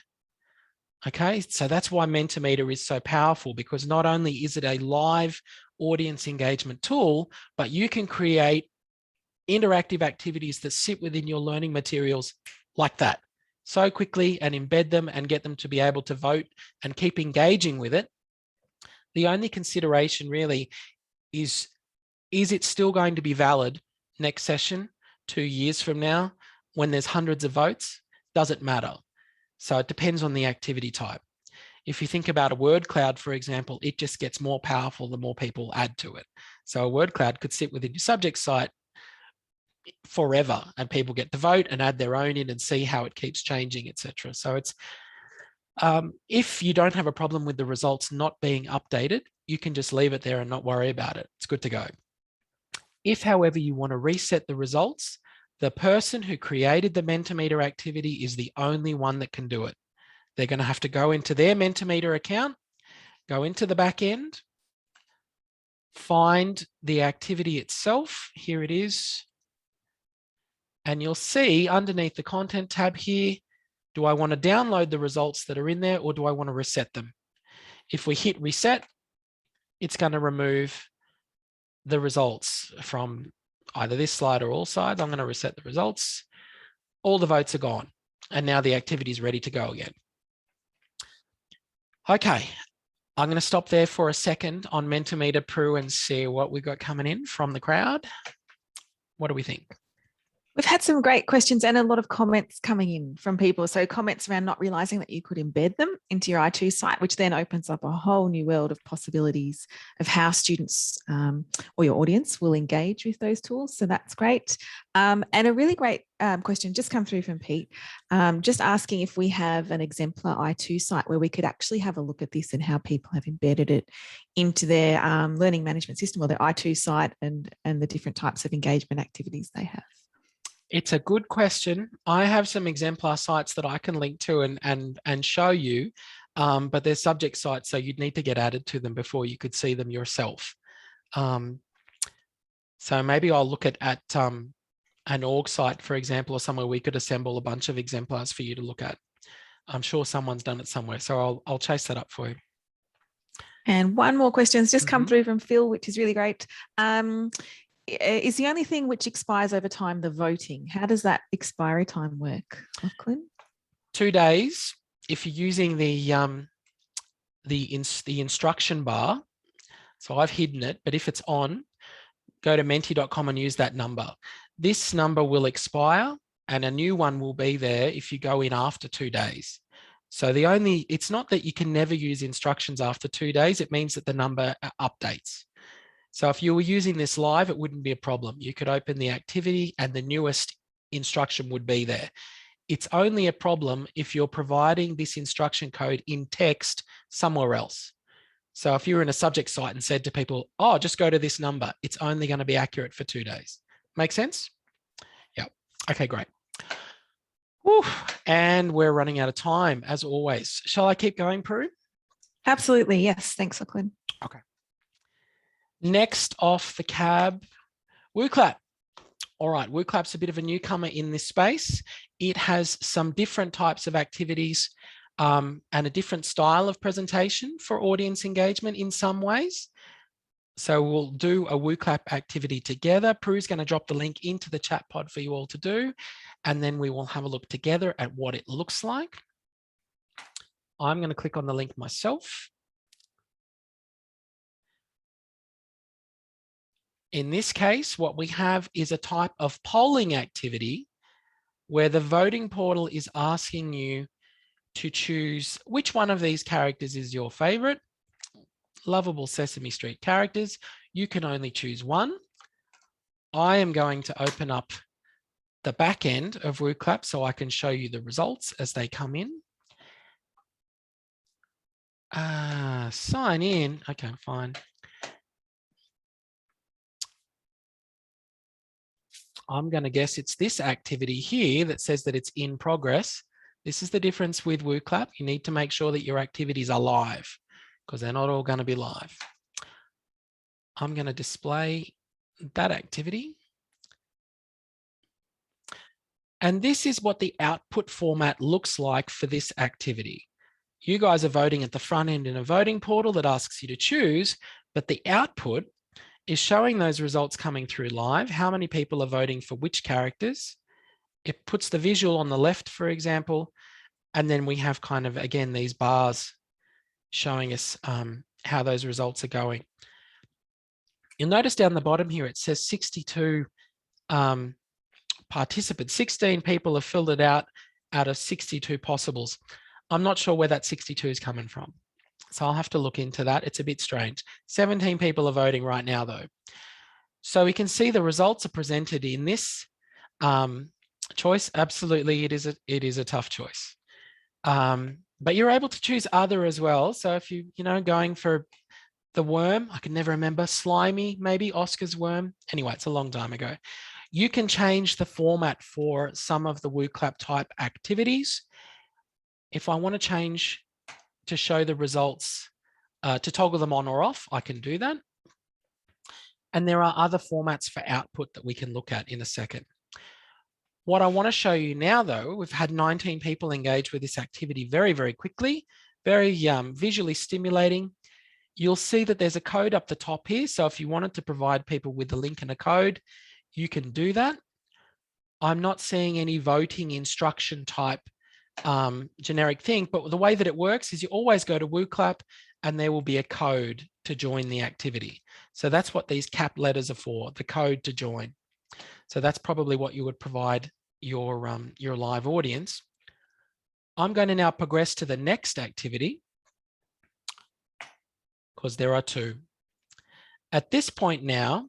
Okay, so that's why Mentimeter is so powerful, because not only is it a live audience engagement tool, but you can create interactive activities that sit within your learning materials like that so quickly and embed them and get them to be able to vote and keep engaging with it. The only consideration really is it still going to be valid next session, 2 years from now, when there's hundreds of votes? Does it matter? So it depends on the activity type. If you think about a word cloud, for example, it just gets more powerful the more people add to it. So a word cloud could sit within your subject site forever, and people get to vote and add their own in and see how it keeps changing, etc. So it's if you don't have a problem with the results not being updated, you can just leave it there and not worry about it. It's good to go. If, however, you want to reset the results, the person who created the Mentimeter activity is the only one that can do it. They're going to have to go into their Mentimeter account, go into the back end, find the activity itself. Here it is. And you'll see underneath the content tab here, do I want to download the results that are in there, or do I want to reset them? If we hit reset, it's going to remove the results from either this slide or all sides. I'm going to reset the results. All the votes are gone. And now the activity is ready to go again. Okay, I'm going to stop there for a second on Mentimeter Prue and see what we've got coming in from the crowd. What do we think? We've had some great questions and a lot of comments coming in from people. So comments around not realizing that you could embed them into your i2 site, which then opens up a whole new world of possibilities of how students or your audience will engage with those tools. So that's great. And a really great question just come through from Pete, just asking if we have an exemplar i2 site where we could actually have a look at this and how people have embedded it into their learning management system or their i2 site and the different types of engagement activities they have. It's a good question. I have some exemplar sites that I can link to and show you, but they're subject sites, so you'd need to get added to them before you could see them yourself. So maybe I'll look at an org site, for example, or somewhere we could assemble a bunch of exemplars for you to look at. I'm sure someone's done it somewhere, so I'll chase that up for you. And one more question has just come through from Phil, which is really great. Is the only thing which expires over time the voting? How does that expiry time work, Lachlan? 2 days. If you're using the instruction bar, so I've hidden it, but if it's on, go to menti.com and use that number. This number will expire and a new one will be there if you go in after 2 days. So it's not that you can never use instructions after 2 days, it means that the number updates. So if you were using this live, it wouldn't be a problem. You could open the activity and the newest instruction would be there. It's only a problem if you're providing this instruction code in text somewhere else. So if you were in a subject site and said to people, oh, just go to this number, it's only going to be accurate for 2 days. Make sense? Yeah. Okay, great. Whew. And we're running out of time as always. Shall I keep going, Prue? Absolutely. Yes. Thanks, Lachlan. Okay. Next off the cab, WooClap. All right, WooClap's a bit of a newcomer in this space. It has some different types of activities and a different style of presentation for audience engagement in some ways. So we'll do a WooClap activity together. Prue's going to drop the link into the chat pod for you all to do, and then we will have a look together at what it looks like. I'm going to click on the link myself. In this case, what we have is a type of polling activity where the voting portal is asking you to choose which one of these characters is your favorite. Lovable Sesame Street characters. You can only choose one. I am going to open up the back end of WooClap so I can show you the results as they come in. Sign in. Okay, fine. I'm going to guess it's this activity here that says that it's in progress. This is the difference with WooClap. You need to make sure that your activities are live because they're not all going to be live. I'm going to display that activity. And this is what the output format looks like for this activity. You guys are voting at the front end in a voting portal that asks you to choose, but the output is showing those results coming through live. How many people are voting for which characters? It puts the visual on the left, for example, and then we have kind of, again, these bars showing us how those results are going. You'll notice down the bottom here, it says 62 participants. 16 people have filled it out of 62 possibles. I'm not sure where that 62 is coming from. So I'll have to look into that. It's a bit strange. 17 people are voting right now, though. So we can see the results are presented in this choice. Absolutely, it is a tough choice. But you're able to choose other as well. So if going for the worm, I can never remember, slimy, maybe Oscar's worm. Anyway, it's a long time ago. You can change the format for some of the WooClap type activities. If I want to change to show the results, to toggle them on or off, I can do that. And there are other formats for output that we can look at in a second. What I want to show you now, though, we've had 19 people engage with this activity very, very quickly, very visually stimulating. You'll see that there's a code up the top here. So if you wanted to provide people with the link and a code, you can do that. I'm not seeing any voting instruction type generic thing, but the way that it works is you always go to WooClap and there will be a code to join the activity. So that's what these cap letters are for, the code to join. So that's probably what you would provide your live audience. I'm going to now progress to the next activity because there are two. At this point now,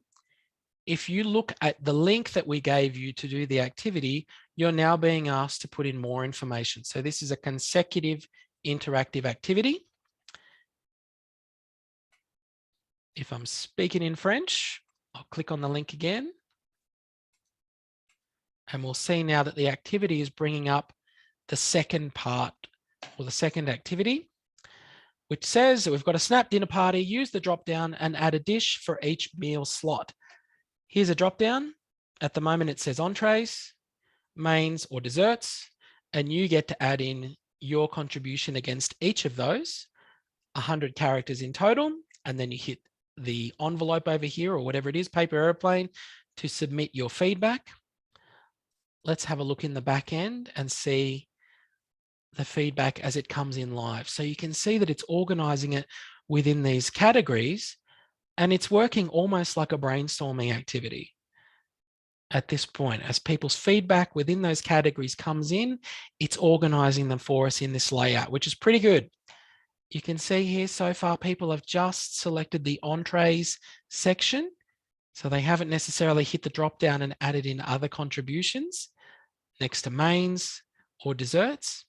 if you look at the link that we gave you to do the activity, you're now being asked to put in more information. So this is a consecutive interactive activity. If I'm speaking in French, I'll click on the link again. And we'll see now that the activity is bringing up the second part or the second activity, which says that we've got a snap dinner party, use the drop down and add a dish for each meal slot. Here's a drop down. At the moment, it says entrees, mains or desserts, and you get to add in your contribution against each of those, 100 characters in total, and then you hit the envelope over here or whatever it is, paper airplane, to submit your feedback. Let's have a look in the back end and see the feedback as it comes in live. So you can see that it's organizing it within these categories, and it's working almost like a brainstorming activity at this point. As people's feedback within those categories comes in, it's organizing them for us in this layout, which is pretty good. You can see here so far, people have just selected the entrees section. So they haven't necessarily hit the drop down and added in other contributions next to mains or desserts.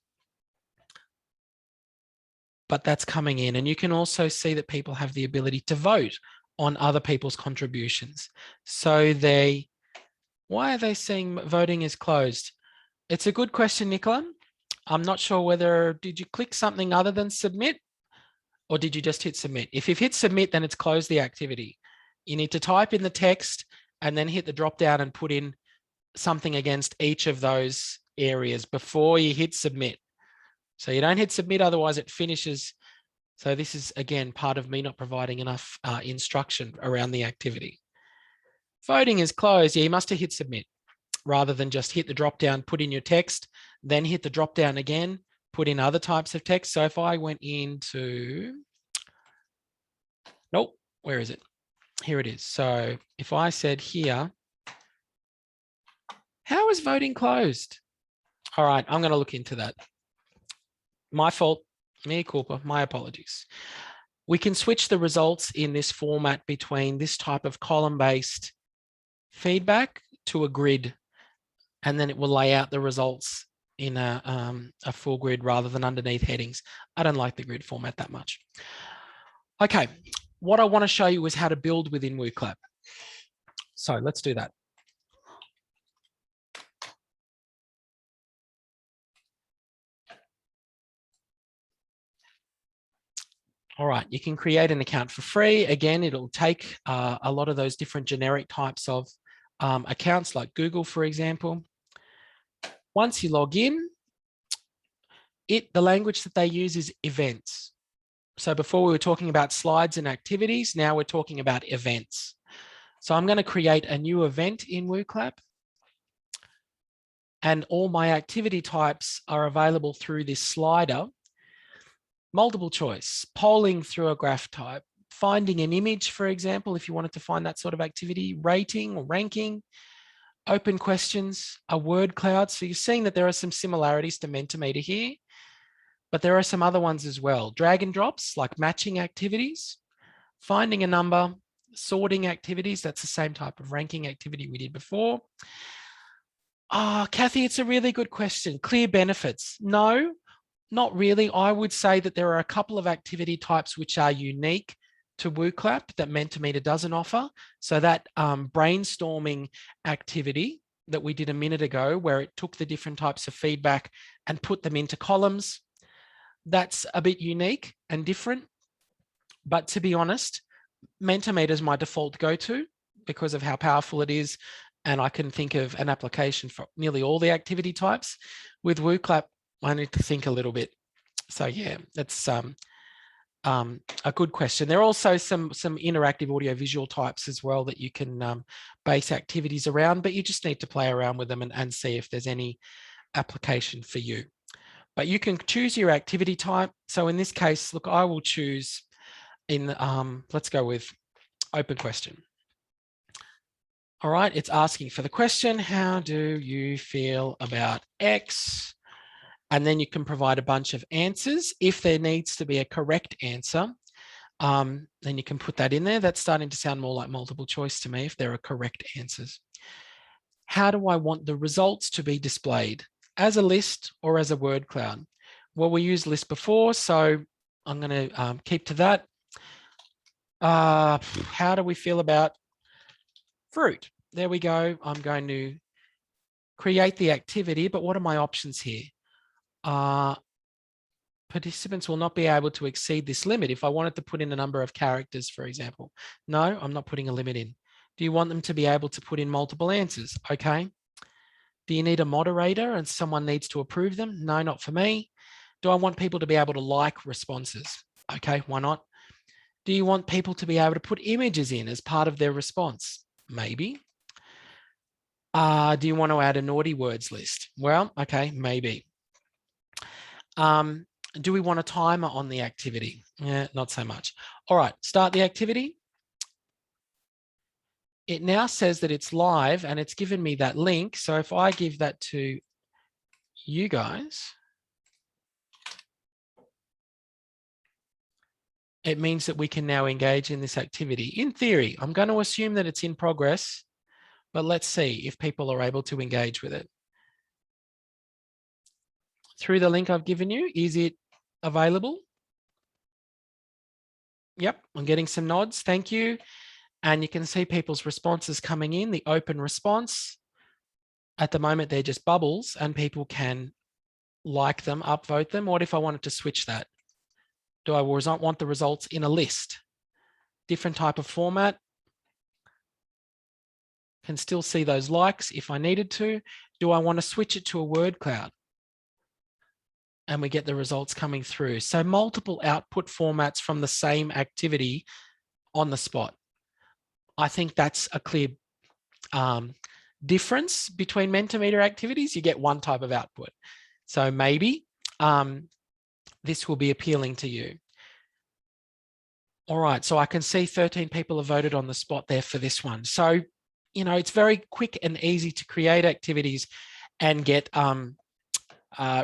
But that's coming in. And you can also see that people have the ability to vote on other people's contributions. So why are they saying voting is closed? It's a good question, Nicola. I'm not sure whether, did you click something other than submit or did you just hit submit? If you've hit submit, then it's closed the activity. You need to type in the text and then hit the drop down and put in something against each of those areas before you hit submit. So you don't hit submit, otherwise it finishes. So this is, again, part of me not providing enough instruction around the activity. Voting is closed. Yeah, you must have hit submit rather than just hit the drop down, put in your text, then hit the drop down again, put in other types of text. So if I went into, nope, where is it? Here it is. So if I said here, how is voting closed? All right, I'm going to look into that. My fault, mea culpa, my apologies. We can switch the results in this format between this type of column-based feedback to a grid, and then it will lay out the results in a full grid rather than underneath headings. I don't like the grid format that much. Okay, what I want to show you is how to build within WooClap. So let's do that. All right, you can create an account for free. Again, it'll take a lot of those different generic types of accounts like Google, for example. Once you log in, the language that they use is events. So before we were talking about slides and activities, now we're talking about events. So I'm going to create a new event in WooClap. And all my activity types are available through this slider. Multiple choice, polling through a graph type, finding an image, for example, if you wanted to find that sort of activity, rating or ranking, open questions, a word cloud. So you're seeing that there are some similarities to Mentimeter here, but there are some other ones as well. Drag and drops, like matching activities, finding a number, sorting activities. That's the same type of ranking activity we did before. Kathy, it's a really good question. Clear benefits. No, not really. I would say that there are a couple of activity types which are unique to WooClap that Mentimeter doesn't offer. So that brainstorming activity that we did a minute ago, where it took the different types of feedback and put them into columns, that's a bit unique and different. But to be honest, Mentimeter is my default go-to because of how powerful it is. And I can think of an application for nearly all the activity types. With WooClap, I need to think a little bit. So yeah, that's a good question. There are also some interactive audio-visual types as well that you can base activities around, but you just need to play around with them and see if there's any application for you. But you can choose your activity type. So in this case, look, I will choose let's go with open question. All right, it's asking for the question, how do you feel about X? And then you can provide a bunch of answers. If there needs to be a correct answer, then you can put that in there. That's starting to sound more like multiple choice to me if there are correct answers. How do I want the results to be displayed? As a list or as a word cloud? Well, we used list before, so I'm going to keep to that. How do we feel about fruit? There we go. I'm going to create the activity, but what are my options here? Participants will not be able to exceed this limit. If I wanted to put in a number of characters, for example, no, I'm not putting a limit in. Do you want them to be able to put in multiple answers? Okay. Do you need a moderator and someone needs to approve them? No, not for me. Do I want people to be able to like responses? Okay, why not? Do you want people to be able to put images in as part of their response? Maybe. Do you want to add a naughty words list? Well, okay, maybe. Do we want a timer on the activity? Yeah, not so much. All right, start the activity. It now says that it's live and it's given me that link. So if I give that to you guys, it means that we can now engage in this activity. In theory, I'm going to assume that it's in progress, but let's see if people are able to engage with it. Through the link I've given you, is it available? Yep, I'm getting some nods. Thank you. And you can see people's responses coming in, the open response. At the moment, they're just bubbles and people can like them, upvote them. What if I wanted to switch that? Do I want the results in a list? Different type of format. Can still see those likes if I needed to. Do I want to switch it to a word cloud? And we get the results coming through. So multiple output formats from the same activity on the spot. I think that's a clear difference between Mentimeter activities. You get one type of output. So maybe this will be appealing to you. All right, so I can see 13 people have voted on the spot there for this one. So, you know, it's very quick and easy to create activities and get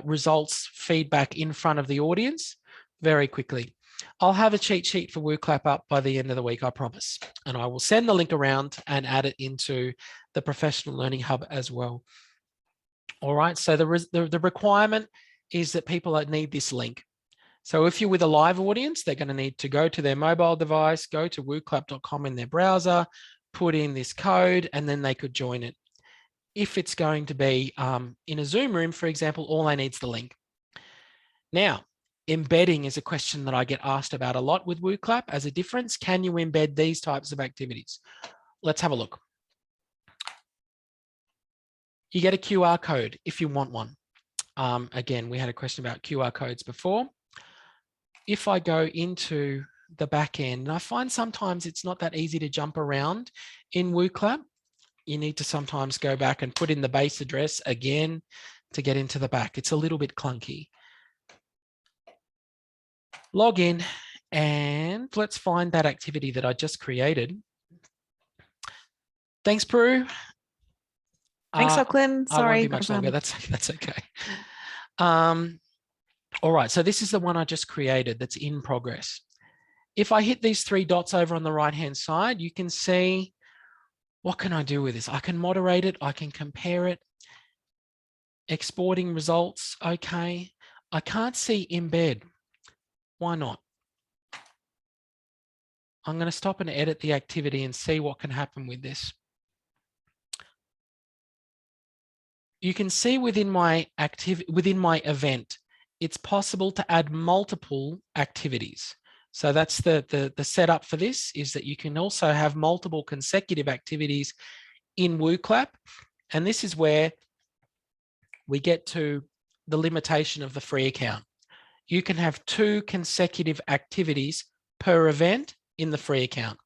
results, feedback in front of the audience very quickly. I'll have a cheat sheet for WooClap up by the end of the week, I promise. And I will send the link around and add it into the Professional Learning Hub as well. All right, so the requirement is that people need this link. So if you're with a live audience, they're going to need to go to their mobile device, go to wooclap.com in their browser, put in this code, and then they could join it. If it's going to be in a Zoom room, for example, all I need is the link. Now, embedding is a question that I get asked about a lot with WooClap as a difference. Can you embed these types of activities? Let's have a look. You get a QR code if you want one. Again, we had a question about QR codes before. If I go into the back end, and I find sometimes it's not that easy to jump around in WooClap. You need to sometimes go back and put in the base address again to get into the back. It's a little bit clunky. Log in and let's find that activity that I just created. Thanks, Prue. Thanks, Lachlan. I Sorry. won't be much longer. That's okay. All right, so this is the one I just created that's in progress. If I hit these three dots over on the right-hand side, you can see what can I do with this? I can moderate it. I can compare it. Exporting results. Okay. I can't see embed. Why not? I'm going to stop and edit the activity and see what can happen with this. You can see within my event, it's possible to add multiple activities. So that's the setup for this, is that you can also have multiple consecutive activities in WooClap. And this is where we get to the limitation of the free account. You can have 2 consecutive activities per event in the free account.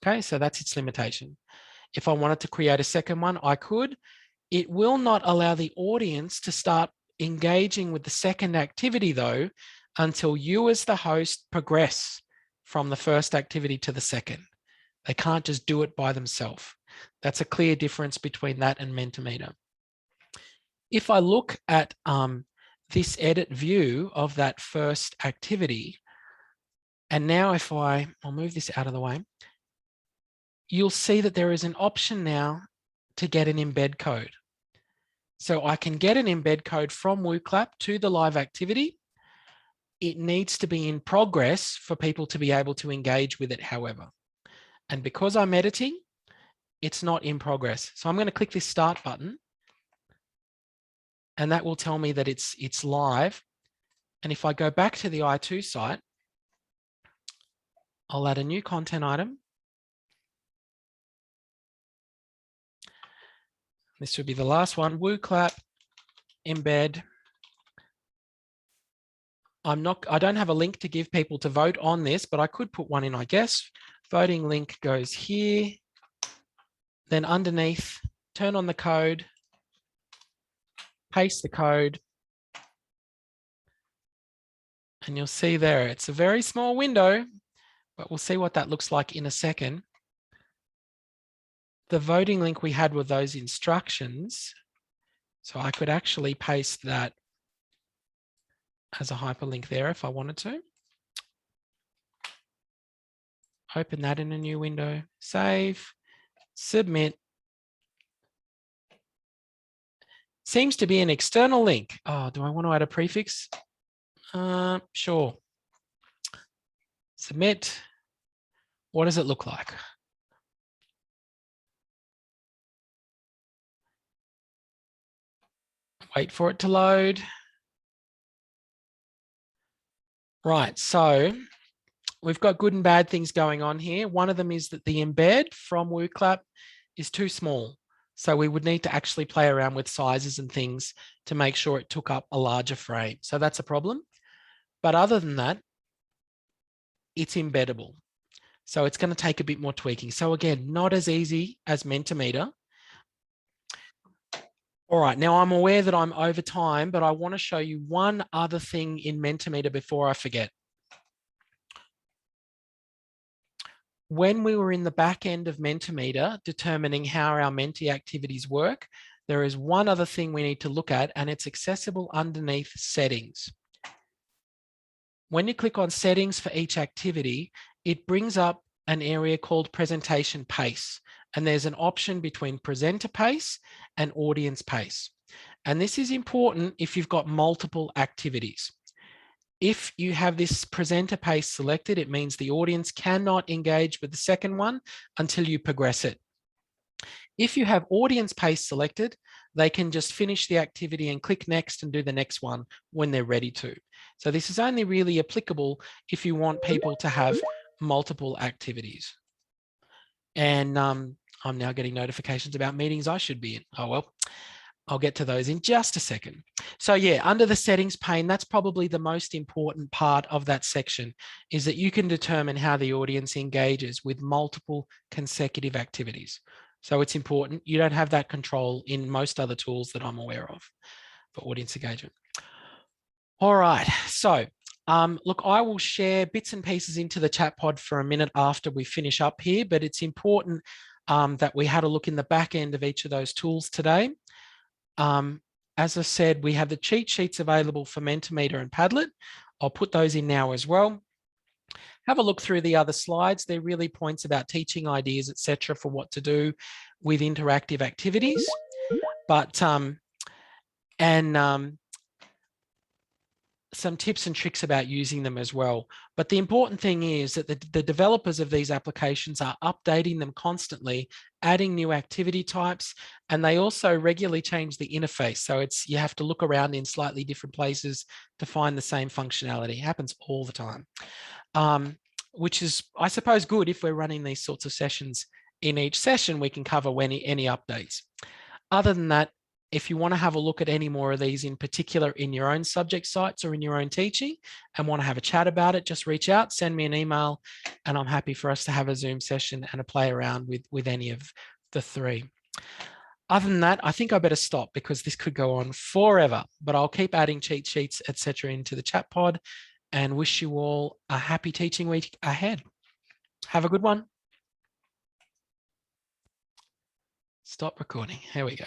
Okay, so that's its limitation. If I wanted to create a second one, I could. It will not allow the audience to start engaging with the second activity though, until you as the host progress from the first activity to the second. They can't just do it by themselves. That's a clear difference between that and Mentimeter. If I look at this edit view of that first activity, and now if I'll move this out of the way, you'll see that there is an option now to get an embed code. So I can get an embed code from WooClap to the live activity. It needs to be in progress for people to be able to engage with it, however. And because I'm editing, it's not in progress. So I'm going to click this start button, and that will tell me that it's live. And if I go back to the I2 site, I'll add a new content item. This would be the last one, WooClap embed. I don't have a link to give people to vote on this, but I could put one in, I guess. Voting link goes here. Then underneath, turn on the code, paste the code, and you'll see there, it's a very small window, but we'll see what that looks like in a second. The voting link we had with those instructions, so I could actually paste that as a hyperlink there if I wanted to. Open that in a new window, save, submit. Seems to be an external link. Oh, do I want to add a prefix? Sure. Submit. What does it look like? Wait for it to load. Right, so we've got good and bad things going on here. One of them is that the embed from WooClap is too small. So we would need to actually play around with sizes and things to make sure it took up a larger frame. So that's a problem. But other than that, it's embeddable. So it's going to take a bit more tweaking. So again, not as easy as Mentimeter. All right, now I'm aware that I'm over time, but I want to show you one other thing in Mentimeter before I forget. When we were in the back end of Mentimeter, determining how our Menti activities work, there is one other thing we need to look at, and it's accessible underneath settings. When you click on settings for each activity, it brings up an area called presentation pace. And there's an option between presenter pace and audience pace. And this is important if you've got multiple activities. If you have this presenter pace selected, it means the audience cannot engage with the second one until you progress it. If you have audience pace selected, they can just finish the activity and click next and do the next one when they're ready to. So this is only really applicable if you want people to have multiple activities. And I'm now getting notifications about meetings I should be in. Oh, well, I'll get to those in just a second. So yeah, under the settings pane, that's probably the most important part of that section, is that you can determine how the audience engages with multiple consecutive activities. So it's important. You don't have that control in most other tools that I'm aware of for audience engagement. All right, so look, I will share bits and pieces into the chat pod for a minute after we finish up here, but it's important that we had a look in the back end of each of those tools today. As I said, we have the cheat sheets available for Mentimeter and Padlet. I'll put those in now as well. Have a look through the other slides. They're really points about teaching ideas, etc., for what to do with interactive activities. But some tips and tricks about using them as well. But the important thing is that the developers of these applications are updating them constantly, adding new activity types, and they also regularly change the interface. So you have to look around in slightly different places to find the same functionality. It happens all the time, which is, I suppose, good if we're running these sorts of sessions. In each session, we can cover any updates. Other than that, if you want to have a look at any more of these in particular in your own subject sites or in your own teaching and want to have a chat about it, just reach out, send me an email, and I'm happy for us to have a Zoom session and a play around with any of the three. Other than that, I think I better stop because this could go on forever, but I'll keep adding cheat sheets, etc., into the chat pod and wish you all a happy teaching week ahead. Have a good one. Stop recording. Here we go.